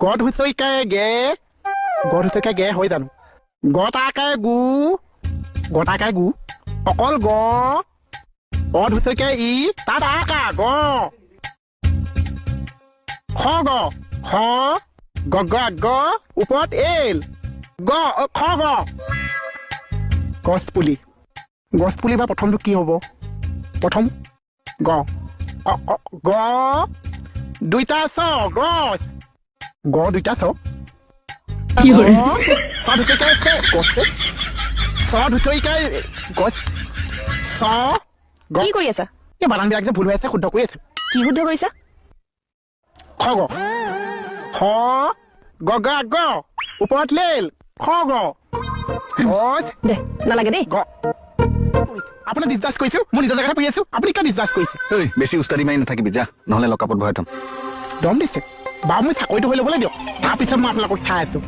গদ হুঁচৰিকাই গে গদ হুঁচৰিকাই গে হয় জানো গতাকাই গু গতাকাই গু অকল গ অদ হুঁচৰিকাই ই তাত আকা গ খ গ খ গ গ গ ওপৰত এল গ খ গ গছপুলি গছপুলি বা প্ৰথমটো কি হ'ব প্ৰথম গ গ দুইটা চ গছ গ দুইটা চ হুঁচৰিকাই গছে হুঁচৰিকাই গছ চ কি কৰি আছা এই বানানবিলাক যে ভুল হৈ আছে শুদ্ধ কৰি আছে কি শুদ্ধ কৰিছা খ গ খ গ গ গ ওপৰত লেল খ গ গছ দে নালাগে দেই গ আপোনাক ডিছকাছ কৰিছো মই নিজৰ জেগাতে পঢ়ি আছো আপুনি কিয় ডিছকাছ কৰিছে ঐ বেছি উস্তাদি মাৰি নাথাকিবি যা নহ'লে লকাপত ভৰাই থ'ম দম দিছে বাৰু মই চাকৰিটো হৈ ল'বলৈ দিয়ক তাৰপিছত মই আপোনালোকক চাই আছো